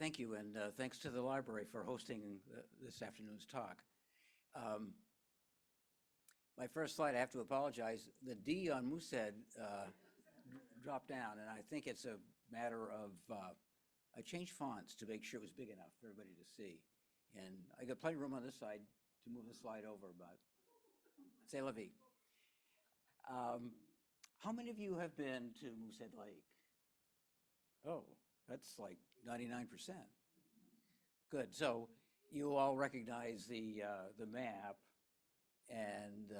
Thank you, and thanks to the library for hosting this afternoon's talk. My first slide, I have to apologize. The D on Moosehead dropped down, and I think it's a matter of, I changed fonts to make sure it was big enough for everybody to see. And I got plenty of room on this side to move the slide over, but c'est la vie. How many of you have been to Moosehead Lake? Oh, that's like 99%. Good. So you all recognize the map, and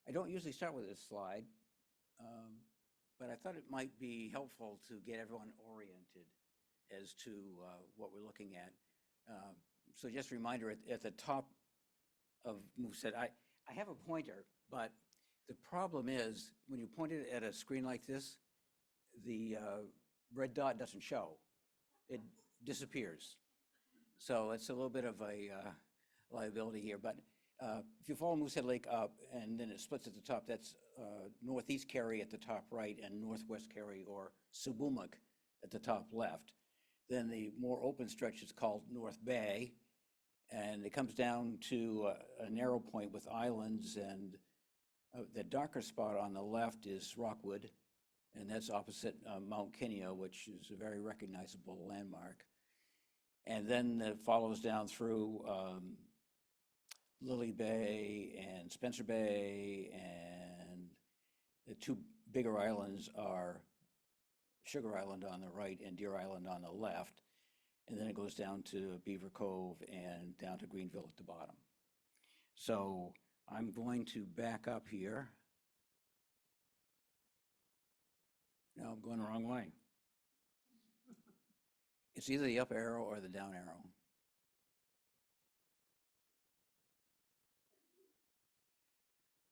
I don't usually start with this slide, but I thought it might be helpful to get everyone oriented as to what we're looking at. So just a reminder, at the top of Moosehead, I have a pointer, but the problem is when you point it at a screen like this, the red dot doesn't show. It disappears. So it's a little bit of a liability here. But if you follow Moosehead Lake up and then it splits at the top, that's Northeast Carry at the top right and Northwest Carry or Subumuk at the top left. Then the more open stretch is called North Bay, and it comes down to a narrow point with islands, and the darker spot on the left is Rockwood, and that's opposite Mount Kineo, which is a very recognizable landmark. And then it follows down through Lily Bay and Spencer Bay, and the two bigger islands are Sugar Island on the right and Deer Island on the left. And then it goes down to Beaver Cove and down to Greenville at the bottom. So I'm going to back up here. No, I'm going the wrong way. It's either the up arrow or the down arrow.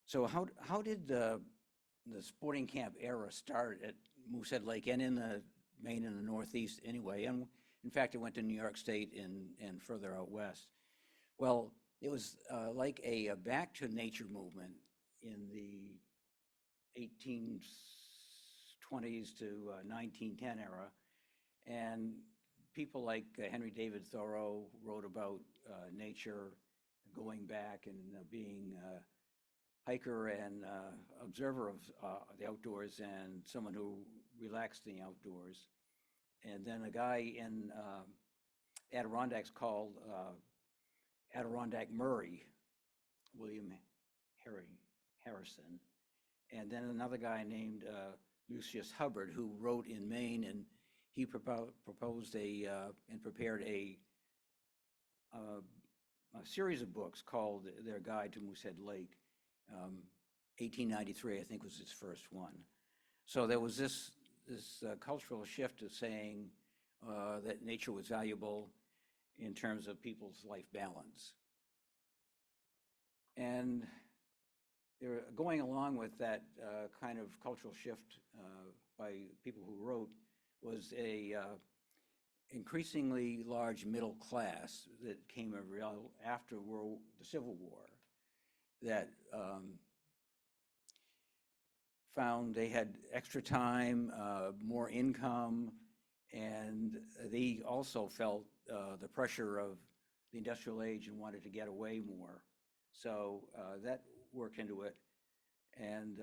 So how did the sporting camp era start at Moosehead Lake and in the Maine and the Northeast anyway? And in fact, it went to New York State and further out west. Well, it was like a back to nature movement in the 1820s to 1910 era. And people like Henry David Thoreau wrote about nature going back and being a hiker and observer of the outdoors and someone who relaxed in the outdoors. And then a guy in Adirondacks called Adirondack Murray, William Harrison. And then another guy named Lucius Hubbard, who wrote in Maine, and he proposed and prepared a series of books called Their Guide to Moosehead Lake. 1893, I think, was his first one. So there was this cultural shift of saying that nature was valuable in terms of people's life balance. And they're going along with that kind of cultural shift by people who wrote was a increasingly large middle class that came after the Civil War that found they had extra time, more income, and they also felt the pressure of the industrial age and wanted to get away more. So that worked into it. And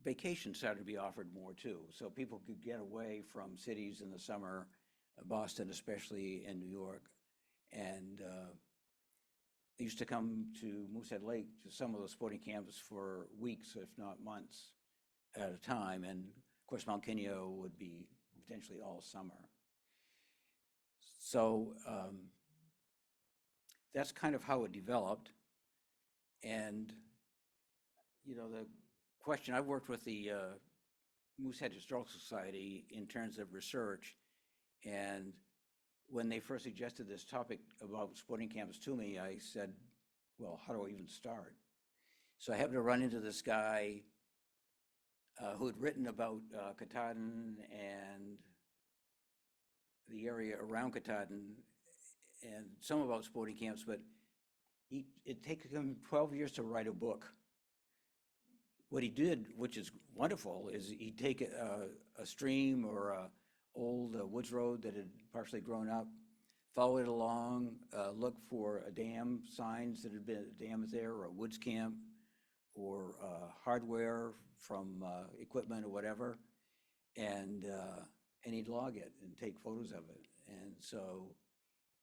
vacations started to be offered more too. So people could get away from cities in the summer, Boston especially, and New York. And they used to come to Moosehead Lake, to some of the sporting camps for weeks, if not months at a time. And of course, Mount Kineo would be potentially all summer. So that's kind of how it developed. And, you know, the question, I've worked with the Moosehead Historical Society in terms of research, and when they first suggested this topic about sporting camps to me, I said, well, how do I even start? So I happened to run into this guy who had written about Katahdin and the area around Katahdin and some about sporting camps, but it took him 12 years to write a book, what he did, which is wonderful, is he'd take a stream or a old woods road that had partially grown up, follow it along, look for a dam, signs that had been a dam there, or a woods camp, or hardware from equipment or whatever, and he'd log it and take photos of it. And so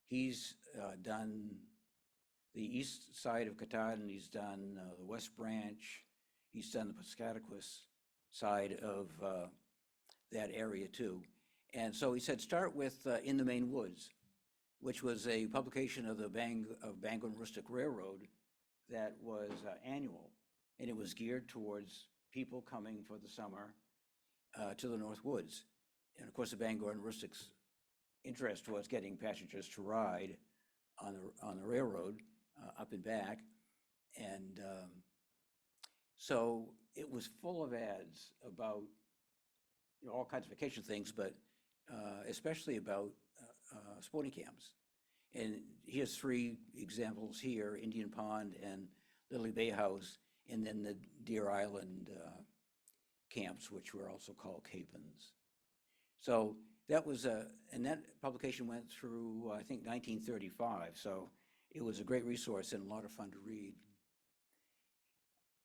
he's done the east side of Katahdin, he's done the West Branch, he's done the Piscataquis side of that area too. And so he said, start with In the Maine Woods, which was a publication of the Bangor and Rustic Railroad that was annual. And it was geared towards people coming for the summer to the North Woods. And of course, the Bangor and Rustic's interest was getting passengers to ride on the railroad up and back. And so it was full of ads about all kinds of vacation things, but especially about sporting camps. And here's 3 examples here: Indian Pond and Lily Bay House, and then the Deer Island camps, which were also called Capons. So that was and that publication went through, I think, 1935. So it was a great resource and a lot of fun to read.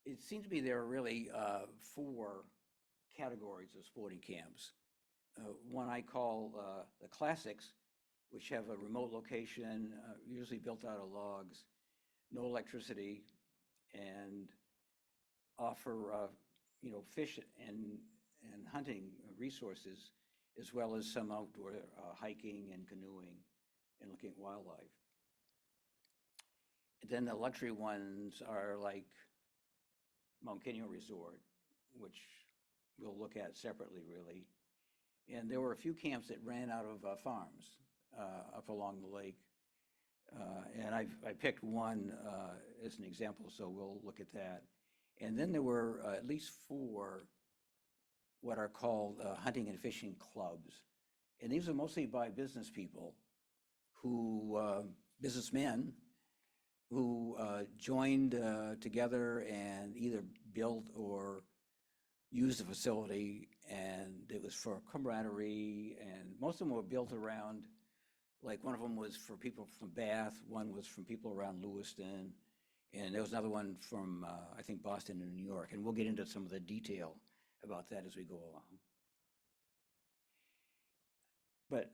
It seems to me there are really 4 categories of sporting camps. One I call the classics, which have a remote location, usually built out of logs, no electricity, and offer fish and hunting resources, as well as some outdoor hiking and canoeing and looking at wildlife. And then the luxury ones are like Mount Kineo Resort, which we'll look at separately, really. And there were a few camps that ran out of farms up along the lake. And I picked one as an example, so we'll look at that. And then there were at least 4 what are called hunting and fishing clubs. And these are mostly by business people businessmen who joined together and either built or used the facility, and it was for camaraderie, and most of them were built around, like one of them was for people from Bath, one was from people around Lewiston, and there was another one from, I think, Boston and New York, and we'll get into some of the detail about that as we go along. But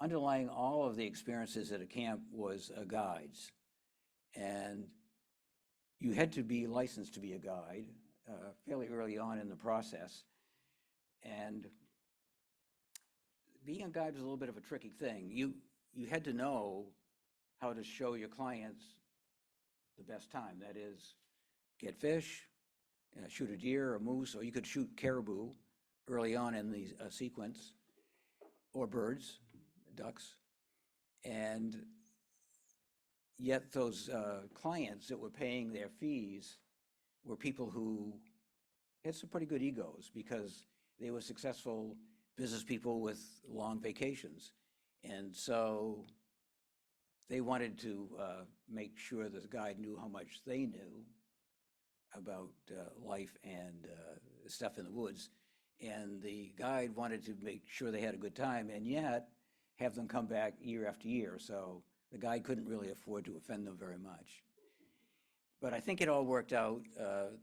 underlying all of the experiences at a camp was guides, and you had to be licensed to be a guide fairly early on in the process. And being a guide was a little bit of a tricky thing. You had to know how to show your clients the best time. That is, get fish, shoot a deer, a moose, or you could shoot caribou early on in the sequence, or birds, ducks. And yet those clients that were paying their fees were people who had some pretty good egos, because they were successful business people with long vacations. And so they wanted to make sure the guide knew how much they knew about life and stuff in the woods. And the guide wanted to make sure they had a good time, and yet have them come back year after year. So the guide couldn't really afford to offend them very much. But I think it all worked out.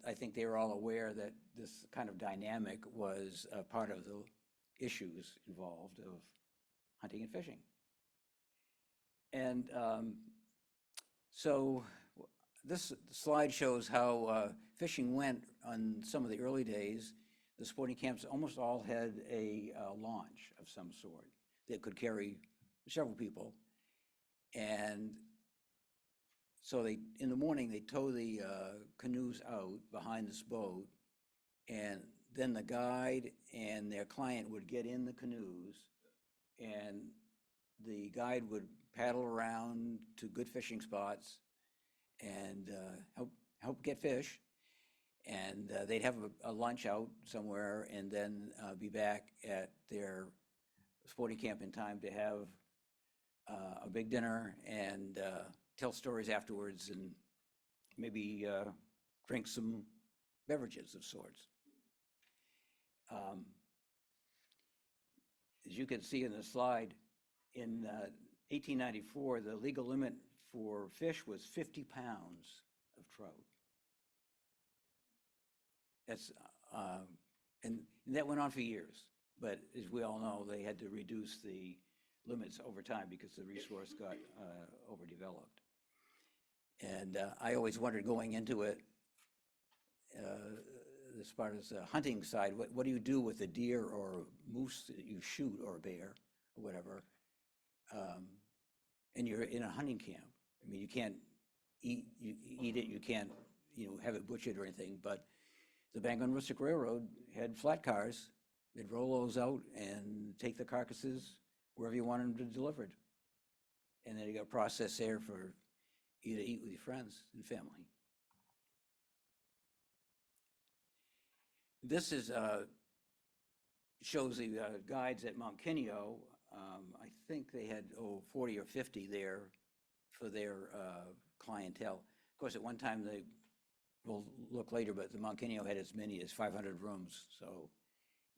I think they were all aware that this kind of dynamic was part of the issues involved of hunting and fishing. And so this slide shows how fishing went on some of the early days. The sporting camps almost all had a launch of some sort that could carry several people. And so in the morning, they tow the canoes out behind this boat, and then the guide and their client would get in the canoes, and the guide would paddle around to good fishing spots and help get fish. And they'd have a lunch out somewhere, and then be back at their sporting camp in time to have a big dinner and tell stories afterwards, and maybe drink some beverages of sorts. As you can see in the slide, in 1894, the legal limit for fish was 50 pounds of trout. That's, and that went on for years. But as we all know, they had to reduce the limits over time because the resource got overdeveloped. And I always wondered going into it, as far as the hunting side, what do you do with a deer or moose that you shoot, or a bear or whatever, and you're in a hunting camp? I mean, you can't eat it, you can't have it butchered or anything, but the Bangor and Rustic Railroad had flat cars. They'd roll those out and take the carcasses wherever you wanted them delivered. And then you got processed there for you to eat with your friends and family. This is shows the guides at Mount Kineo. I think they had 40 or 50 there for their clientele. Of course, at one time we'll look later, but the Mount Kineo had as many as 500 rooms, so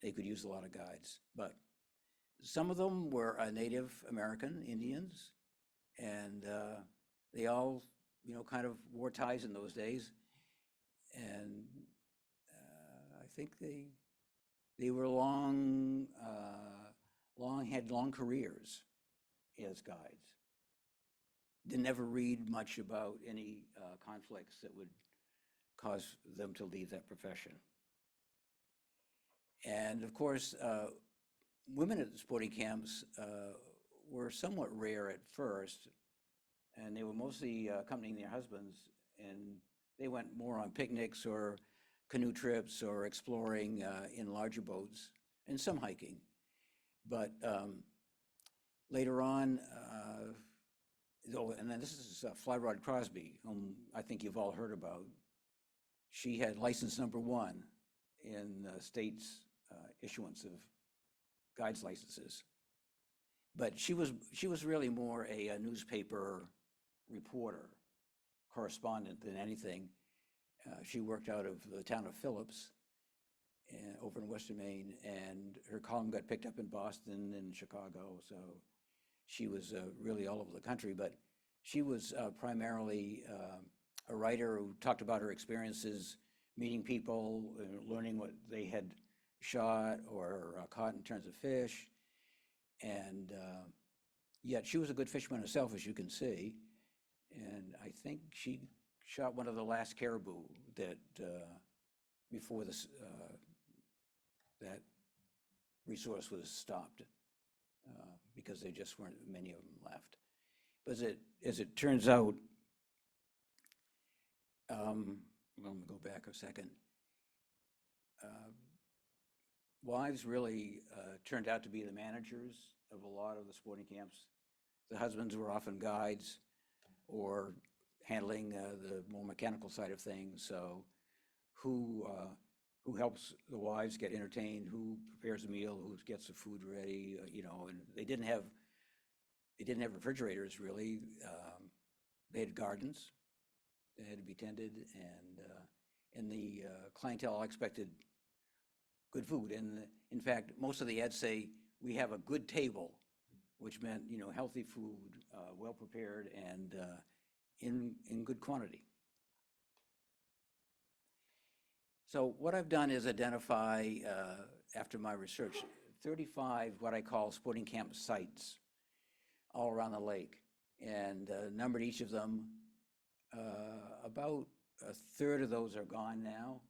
they could use a lot of guides. But some of them were Native American Indians, and they all, kind of wore ties in those days. And I think they were had long careers as guides. Didn't ever read much about any conflicts that would cause them to leave that profession. And of course, women at the sporting camps were somewhat rare at first, and they were mostly accompanying their husbands, and they went more on picnics or canoe trips or exploring in larger boats, and some hiking. But later on, and then this is Fly Rod Crosby, whom I think you've all heard about. She had license number 1 in the state's issuance of guides licenses. But she was really more a newspaper reporter, correspondent than anything. She worked out of the town of Phillips over in western Maine, and her column got picked up in Boston and Chicago, so she was really all over the country. But she was primarily a writer who talked about her experiences meeting people, learning what they had shot or caught in terms of fish. And yet she was a good fisherman herself, as you can see. And I think she shot one of the last caribou that before this that resource was stopped because there just weren't many of them left. But as it turns out, let me go back a second. Wives really turned out to be the managers of a lot of the sporting camps. The husbands were often guides or handling the more mechanical side of things. So who helps the wives get entertained, who prepares a meal, who gets the food ready, and they didn't have refrigerators really. They had gardens that had to be tended, and the clientele all expected good food. And in fact, most of the ads say, we have a good table, which meant, healthy food, well prepared, and in good quantity. So what I've done is identify, after my research, 35 what I call sporting camp sites all around the lake, and numbered each of them. About a third of those are gone now,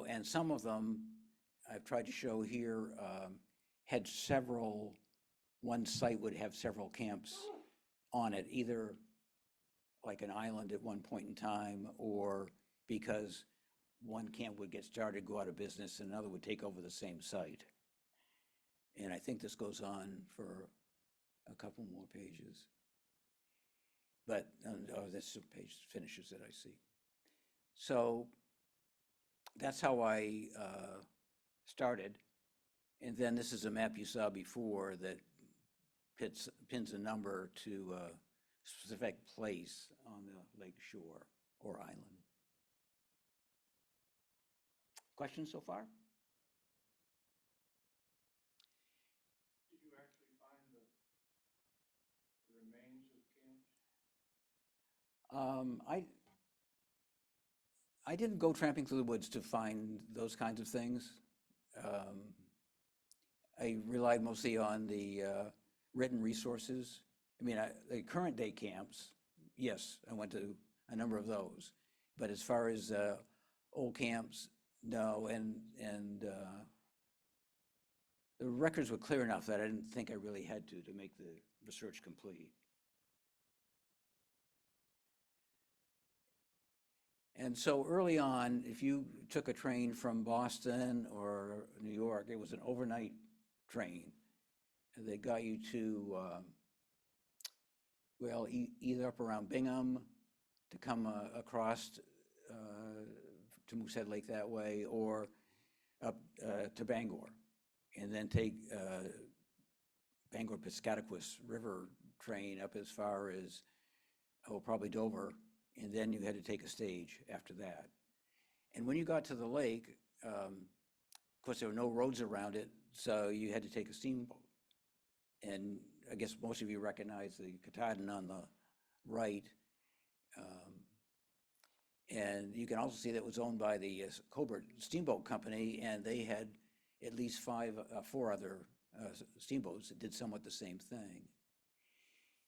and some of them I've tried to show here had one site would have several camps on it, either like an island at one point in time, or because one camp would get started, go out of business, and another would take over the same site. And I think this goes on for a couple more pages. But this page finishes it, I see. So that's how I started. And then this is a map you saw before that pins a number to a specific place on the lake shore or island. Questions so far? Did you actually find the remains of camps? I didn't go tramping through the woods to find those kinds of things. I relied mostly on the written resources. I mean, the current day camps, yes, I went to a number of those. But as far as old camps, no, and the records were clear enough that I didn't think I really had to make the research complete. And so early on, if you took a train from Boston or New York, it was an overnight train. And they got you to, well, either up around Bingham to come across to Moosehead Lake that way, or up to Bangor, and then take Bangor-Piscataquis River train up as far as, oh, probably Dover, and then you had to take a stage after that. And when you got to the lake, of course, there were no roads around it, so you had to take a steamboat. And I guess most of you recognize the Katahdin on the right. And you can also see that it was owned by the Colbert Steamboat Company, and they had at least four other steamboats that did somewhat the same thing.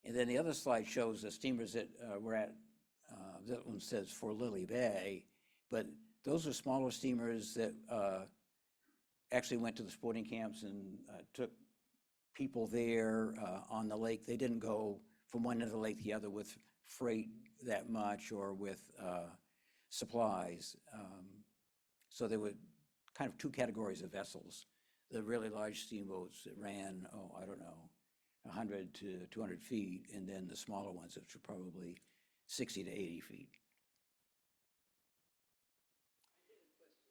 And then the other slide shows the steamers that were at, that one says for Lily Bay, but those are smaller steamers that actually went to the sporting camps and took people there on the lake. They didn't go from one end of the lake to the other with freight that much or with supplies. So there were kind of two categories of vessels. The really large steamboats that ran, oh, I don't know, 100 to 200 feet, and then the smaller ones, which were probably 60 to 80 feet. I have a question.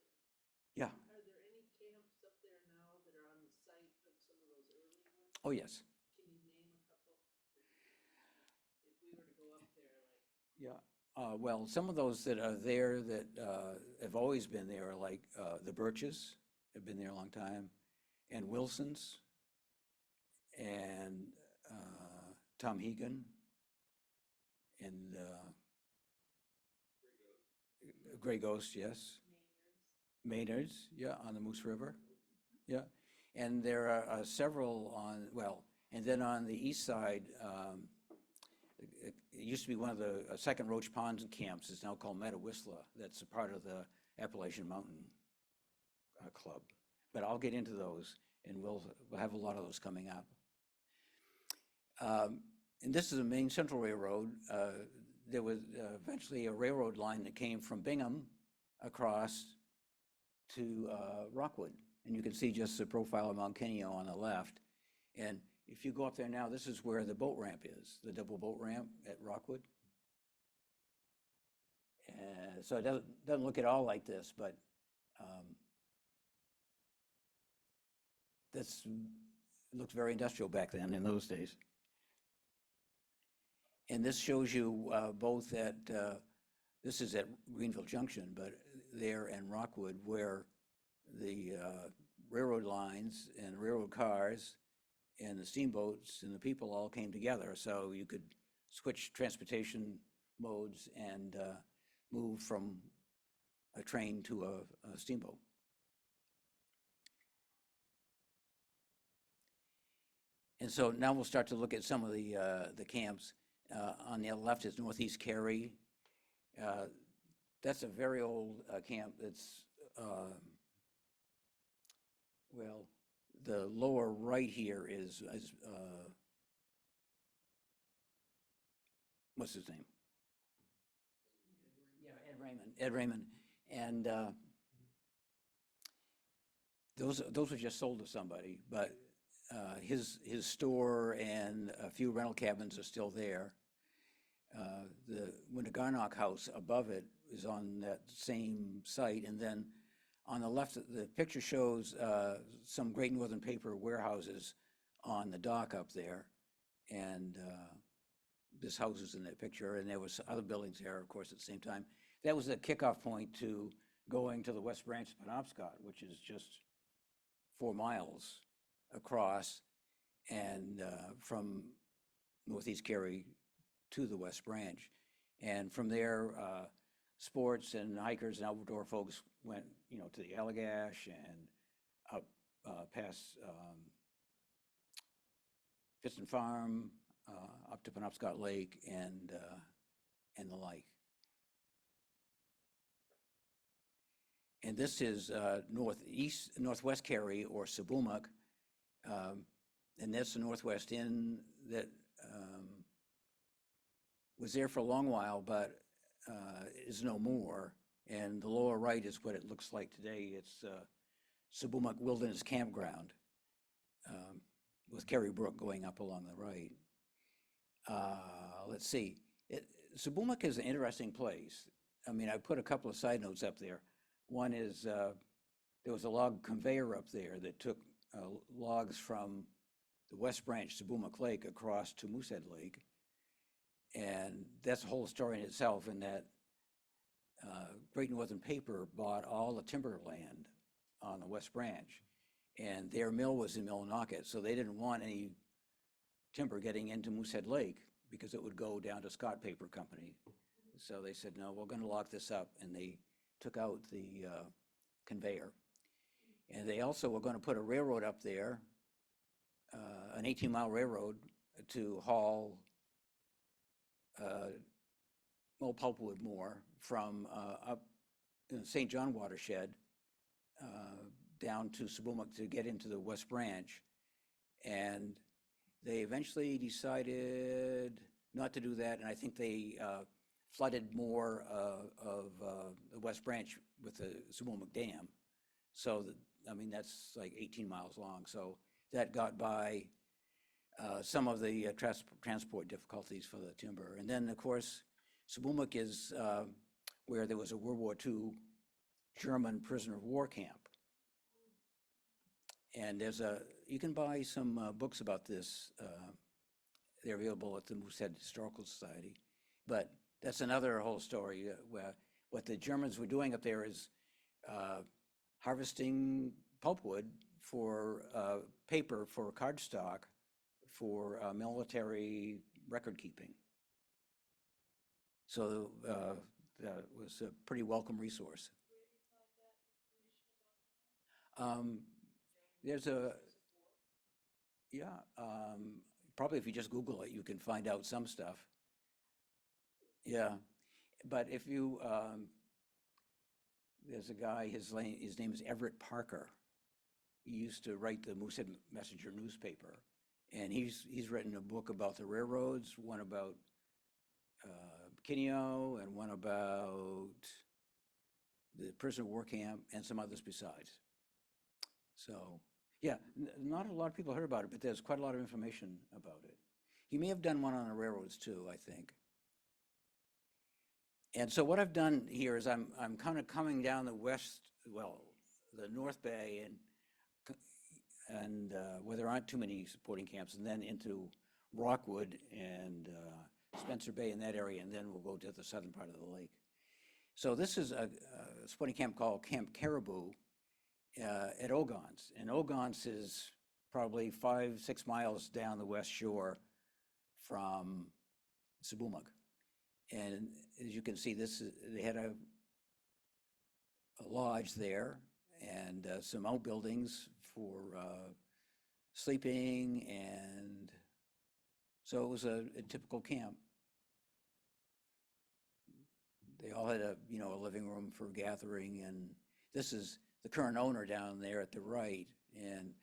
Yeah. Are there any camps up there now that are on the site of some of those early ones? Oh, yes. Can you name a couple? If we were to go up there, like. Yeah. Well, some of those that are there that have always been there are like the Birches, have been there a long time, and Wilson's, and Tom Hegan, and Gray Ghost, yes. Maynard's, yeah, on the Moose River, yeah. And there are several on, well, and then on the east side, it used to be one of the second Roach Pond camps. It's now called Meadow Whistler. That's a part of the Appalachian Mountain Club. But I'll get into those, and we'll have a lot of those coming up. And this is the Maine Central Railroad. There was eventually a railroad line that came from Bingham across to Rockwood. And you can see just the profile of Mount Keneo on the left. And if you go up there now, this is where the boat ramp is, the double boat ramp at Rockwood. So it doesn't look at all like this, but it looked very industrial back then in those days. And this shows you both at, this is at Greenville Junction, but there and Rockwood, where the railroad lines and railroad cars and the steamboats and the people all came together, so you could switch transportation modes and move from a train to a steamboat. And so now we'll start to look at some of the camps. On the left is Northeast Cary. That's a very old camp. It's, well, the lower right here is what's his name? Yeah, Ed Raymond. And those were just sold to somebody, but his store and a few rental cabins are still there. The Winnegarnock house above it is on that same site, and then on the left, the picture shows some Great Northern Paper warehouses on the dock up there, and this house is in that picture, and there was other buildings there, of course, at the same time. That was the kickoff point to going to the West Branch of Penobscot, which is just 4 miles across, and from Northeast Cary to the West Branch. And from there, sports and hikers and outdoor folks went, to the Allagash and up past Piston Farm, up to Penobscot Lake and the like. And this is northwest Cary, or Seboomook, and that's the Northwest Inn that was there for a long while, but is no more. And the lower right is what it looks like today. It's Seboomook Wilderness Campground, with Cary Brook going up along the right. Let's see. Seboomook is an interesting place. I mean, I put a couple of side notes up there. One is there was a log conveyor up there that took logs from the West Branch Seboomook Lake across to Moosehead Lake. And that's a whole story in itself, in that Great Northern Paper bought all the timberland on the West Branch, and their mill was in Millinocket, so they didn't want any timber getting into Moosehead Lake because it would go down to Scott Paper Company. So they said, no, we're going to lock this up, and they took out the conveyor. And they also were going to put a railroad up there, an 18-mile railroad, to haul pulpwood more from up in the St. John watershed down to Seboomook to get into the West Branch. And they eventually decided not to do that, and I think they flooded more of the West Branch with the Seboomook Dam. So, that's like 18 miles long. So that got by some of the transport difficulties for the timber. And then, of course, Seboomook is where there was a World War II German prisoner of war camp. And you can buy some books about this. They're available at the Moosehead Historical Society. But that's another whole story. Where what the Germans were doing up there is harvesting pulpwood for paper, for cardstock, for military record keeping. So that was a pretty welcome resource. There's probably if you just Google it, you can find out some stuff. Yeah, but if you, there's a guy, his name is Everett Parker. He used to write the Moosehead Messenger newspaper, and he's written a book about the railroads, one about Kineo, and one about the prisoner of war camp, and some others besides. So, yeah, not a lot of people heard about it, but there's quite a lot of information about it. He may have done one on the railroads too, I think. And so what I've done here is I'm kind of coming down the the North Bay, and where there aren't too many supporting camps, and then into Rockwood and Spencer Bay in that area, and then we'll go to the southern part of the lake. So this is a supporting camp called Camp Caribou at Ogons. And Ogons is probably 5-6 miles down the west shore from Seboomook. And as you can see, they had a lodge there, and some outbuildings for sleeping, and so it was a typical camp. They all had a living room for gathering, and this is the current owner down there at the right. And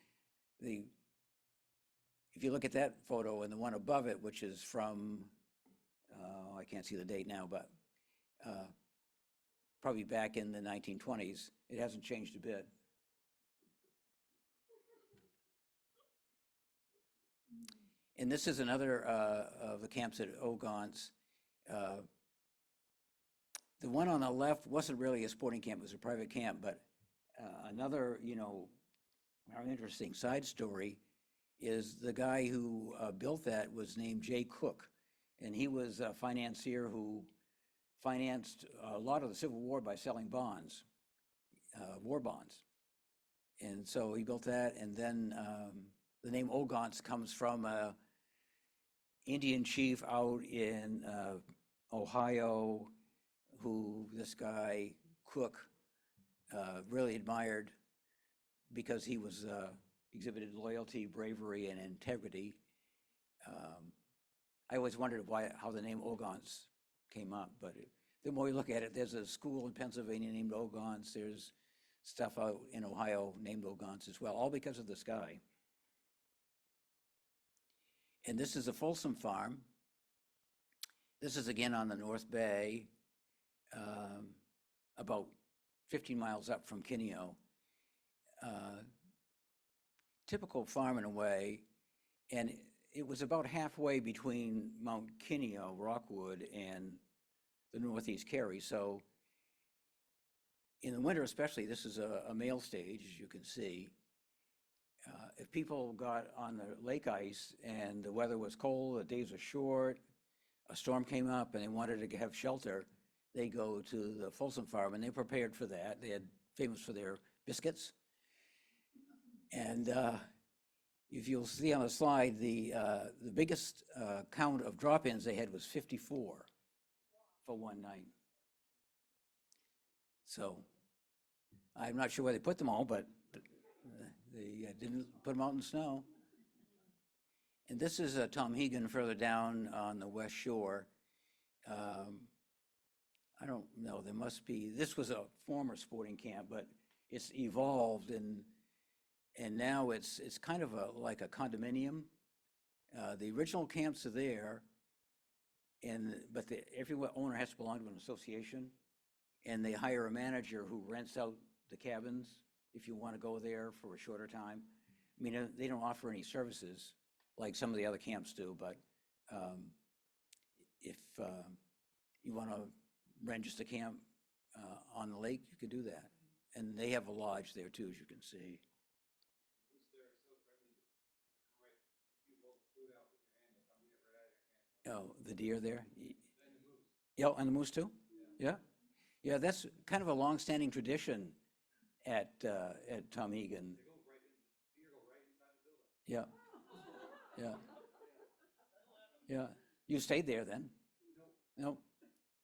if you look at that photo and the one above it, which is from, I can't see the date now, but probably back in the 1920s, it hasn't changed a bit. And this is another of the camps at Ogons. The one on the left wasn't really a sporting camp, it was a private camp, but another, very interesting side story is the guy who built that was named Jay Cook, and he was a financier who financed a lot of the Civil War by selling bonds. war bonds. And so he built that, and then the name Ogontz comes from a Indian chief out in Ohio who this guy, Cook, really admired because he was exhibited loyalty, bravery, and integrity. I always wondered how the name Ogontz came up, but the more you look at it, there's a school in Pennsylvania named Ogontz. There's stuff out in Ohio named Ogontz as well, all because of this guy. And this is a Folsom farm. This is again on the North Bay, about 15 miles up from Kineo. Typical farm in a way, and it was about halfway between Mount Kineo, Rockwood, and the Northeast Carry. So in the winter especially, this is a mail stage, as you can see. If people got on the lake ice and the weather was cold, the days were short, a storm came up and they wanted to have shelter, they go to the Folsom farm, and they prepared for that. They had famous for their biscuits. And if you'll see on the slide, the biggest count of drop-ins they had was 54 for one night. So I'm not sure where they put them all, but they didn't put them out in the snow. And this is Tom Hegan further down on the west shore. I don't know, there must be, this was a former sporting camp, but it's evolved, and now it's kind of like a condominium. The original camps are there, but every owner has to belong to an association, and they hire a manager who rents out the cabins if you want to go there for a shorter time. I mean, they don't offer any services like some of the other camps do, but if you want to rent just a camp on the lake, you could do that. And they have a lodge there too, as you can see. Oh, the deer there? Yeah, and the moose too? Yeah. Yeah, that's kind of a long-standing tradition at Tom Egan. Yeah. Yeah. Yeah. You stayed there then? No.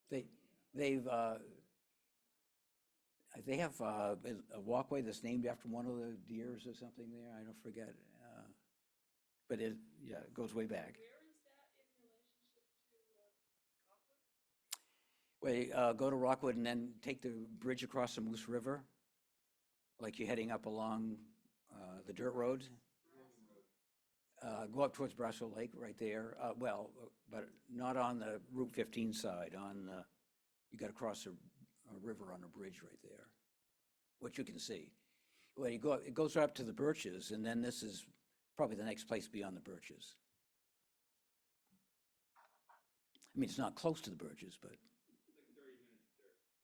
They have a walkway that's named after one of the deers or something there. I don't forget. But it goes way back. Where is that in relation to Rockwood? Go to Rockwood and then take the bridge across the Moose River, like you're heading up along the dirt road. Go up towards Braswell Lake right there. But not on the Route 15 side. You got to cross a river on a bridge right there, which you can see. Well, it goes right up to the Birches, and then this is probably the next place beyond the Birches. I mean, it's not close to the Birches, but.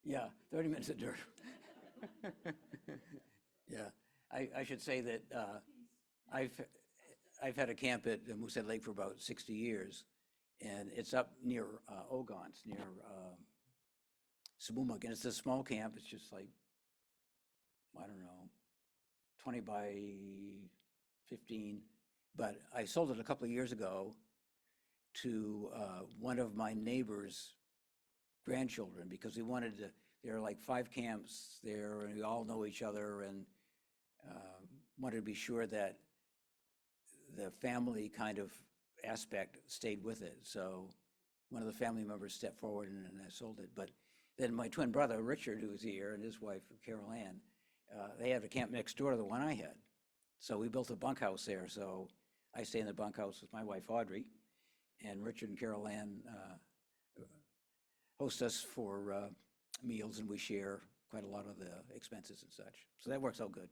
Like 30 minutes of dirt. Yeah, 30 minutes of dirt. Yeah, I should say that I've had a camp at Moosehead Lake for about 60 years, and it's up near Ogontz, near Sabumuk, and it's a small camp. It's just like, I don't know, 20 by 15. But I sold it a couple of years ago to one of my neighbor's grandchildren, because we wanted to, there are like 5 camps there, and we all know each other, and wanted to be sure that the family kind of aspect stayed with it. So one of the family members stepped forward, and I sold it. But then my twin brother, Richard, who was here, and his wife, Carol Ann, they had a camp next door to the one I had. So we built a bunkhouse there. So I stay in the bunkhouse with my wife, Audrey, and Richard and Carol Ann host us for meals, and we share quite a lot of the expenses and such. So that works out good.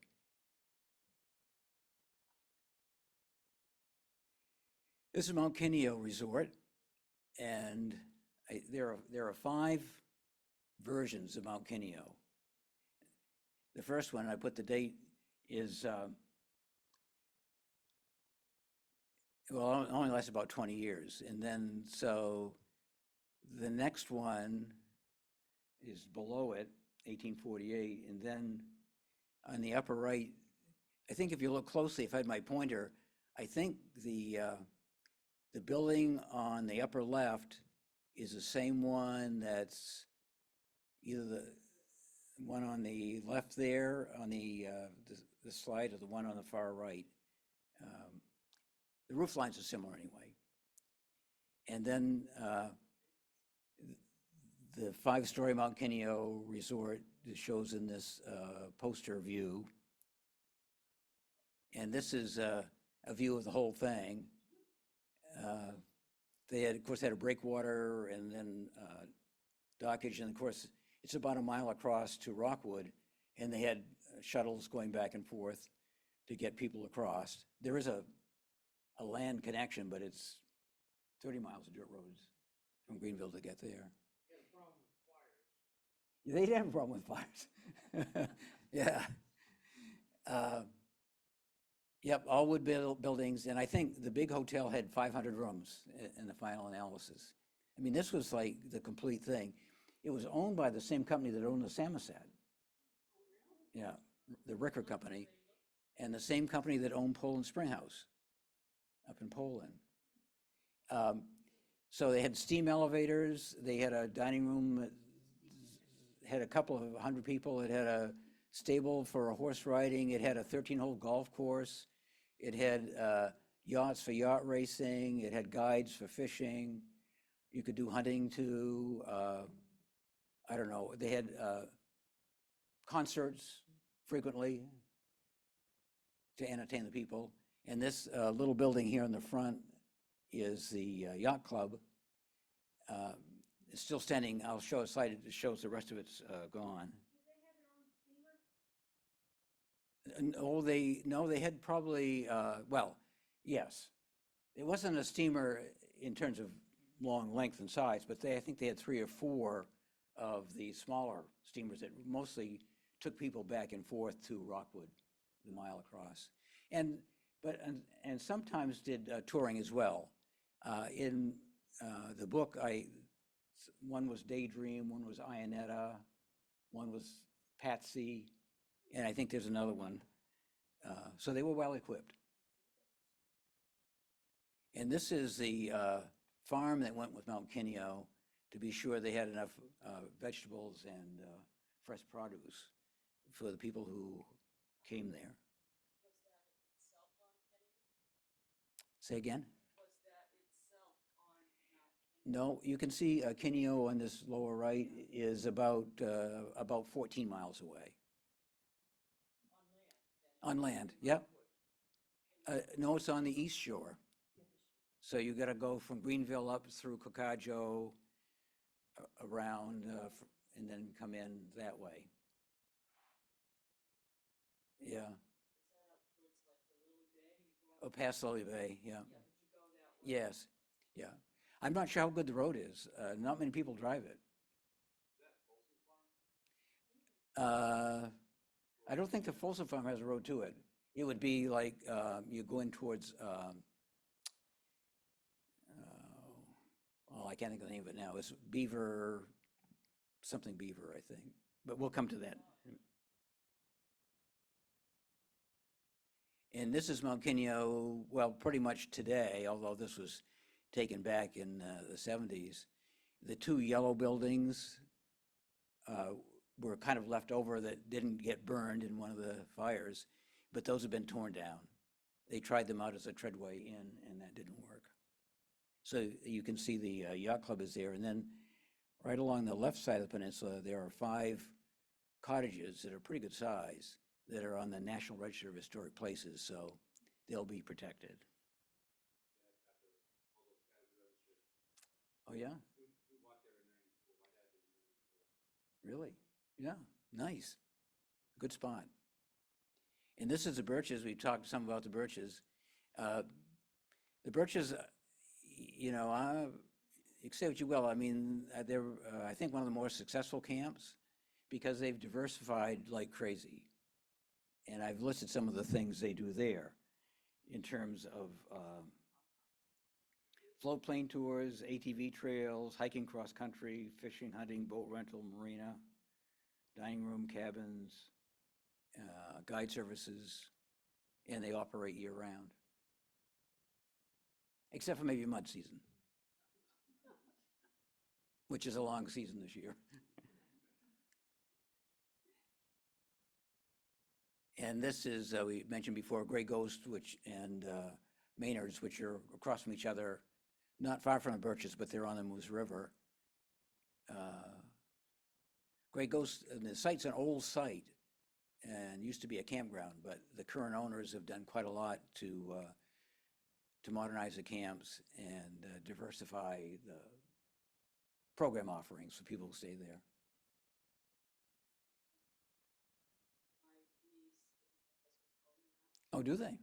This is Mount Kineo Resort, and there are 5 versions of Mount Kineo. The first one, I put the date, is well, it only lasts about 20 years, and then so the next one is below it, 1848, and then on the upper right, I think if you look closely, if I had my pointer, I think the building on the upper left is the same one that's either the one on the left there on the slide or the one on the far right. The roof lines are similar anyway. And then the 5-story Mount Kineo Resort that shows in this poster view. And this is a view of the whole thing. They had, of course, had a breakwater and then dockage, and of course, it's about a mile across to Rockwood, and they had shuttles going back and forth to get people across. There is a land connection, but it's 30 miles of dirt roads from Greenville to get there. Had a problem with fires. They did have a problem with fires. Yeah. Yep, all wood buildings, and I think the big hotel had 500 rooms in the final analysis. I mean, this was like the complete thing. It was owned by the same company that owned the Samoset. Yeah, the Ricker Company, and the same company that owned Poland Spring House up in Poland. So they had steam elevators, they had a dining room that had a couple of 100 people, it had a stable for horse riding, it had a 13-hole golf course, it had yachts for yacht racing, it had guides for fishing, you could do hunting too, I don't know, they had concerts frequently to entertain the people. And this little building here in the front is the yacht club. It's still standing. I'll show a slide that shows the rest of it's gone. No, they had probably, well, yes. It wasn't a steamer in terms of long length and size, but I think they had 3 or 4 of the smaller steamers that mostly took people back and forth to Rockwood, the mile across. And sometimes did touring as well. In the book, one was Daydream, one was Ionetta, one was Patsy, and I think there's another one. So they were well equipped. And this is the farm that went with Mount Kineo to be sure they had enough vegetables and fresh produce for the people who came there. Was that itself on Kenny? Say again? Was that itself on Mount Kenny? No, you can see Kineo on this lower right is about 14 miles away. On land? On land, yep. No, it's on the east shore. So you got to go from Greenville up through Cocajo, around, and then come in that way. Yeah. Is that up towards like the Lily Bay? You go up Oh, past Lily Bay, yeah. Yeah, but you go that way. Yes, yeah. I'm not sure how good the road is. Not many people drive it. I don't think the Folsom Farm has a road to it. It would be like you go in towards, well, I can't think of the name of it now. It's Beaver, something Beaver, I think. But we'll come to that. And this is Mount Kineo, well, pretty much today, although this was taken back in the 70s. The 2 yellow buildings were kind of left over that didn't get burned in one of the fires, but those have been torn down. They tried them out as a treadway in, and that didn't work. So you can see the yacht club is there, and then right along the left side of the peninsula, there are 5 cottages that are pretty good size that are on the National Register of Historic Places, so they'll be protected. Oh, yeah? Really? Yeah, nice. Good spot. And this is the birches. We've talked some about the birches. The birches, you know, you can say what you will. I mean, they're, I think, one of the more successful camps because they've diversified like crazy. And I've listed some of the things they do there in terms of floatplane tours, ATV trails, hiking cross country, fishing, hunting, boat rental, marina, dining room, cabins, guide services, and they operate year-round. Except for maybe mud season, which is a long season this year. And this is, we mentioned before, Gray Ghost and Maynard's, which are across from each other, not far from the Birches, but they're on the Moose River. Gray Ghost, and the site's an old site and used to be a campground, but the current owners have done quite a lot to modernize the camps and diversify the program offerings for people who stay there. Oh, do they?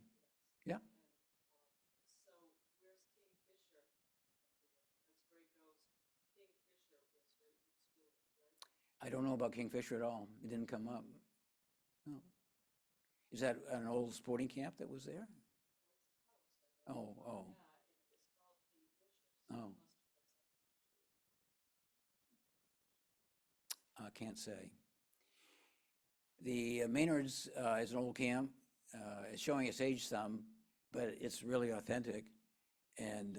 Yeah. So where's Kingfisher? That's Gray Ghost. Kingfisher was right next to it, right? I don't know about Kingfisher at all. It didn't come up. No. Is that an old sporting camp that was there? Oh, oh. Oh. I can't say. The Maynard's is an old camp. It's showing its age some, but it's really authentic. And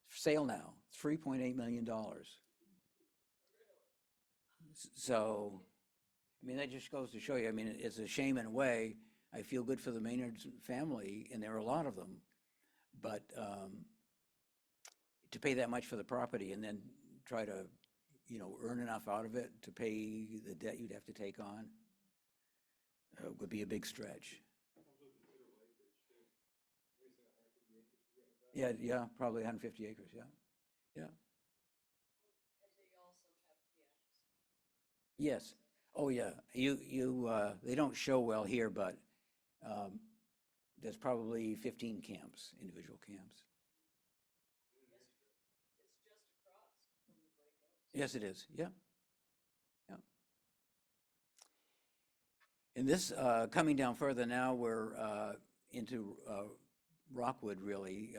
for sale now, $3.8 million. So, I mean, that just goes to show you, I mean, it's a shame in a way. I feel good for the Maynard's family, and there are a lot of them. But to pay that much for the property and then try to, earn enough out of it to pay the debt you'd have to take on would be a big stretch. Yeah, probably 150 acres, yeah. And they also have camps. Yes. Oh, yeah. They don't show well here, but there's probably 15 camps, individual camps. It's just across from the Gray Ghost. Yes, it is. Yeah. Yeah. And this, coming down further now, we're into Rockwood, really.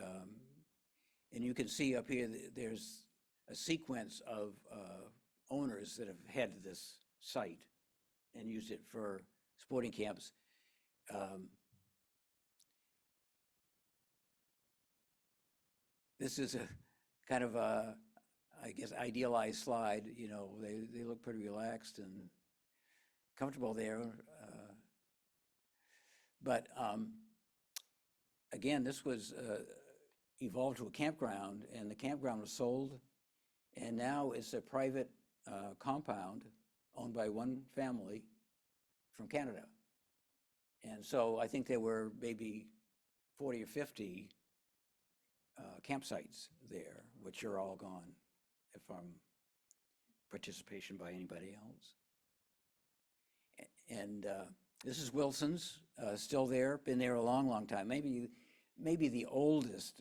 And you can see up here, there's a sequence of owners that have had this site and used it for sporting camps. This is a kind of a, I guess, idealized slide. They look pretty relaxed and comfortable there. But again, this was evolved to a campground, and the campground was sold, and now it's a private compound owned by one family from Canada. And so I think there were maybe 40 or 50 campsites there, which are all gone from participation by anybody else. And this is Wilson's, still there, been there a long, long time. Maybe the oldest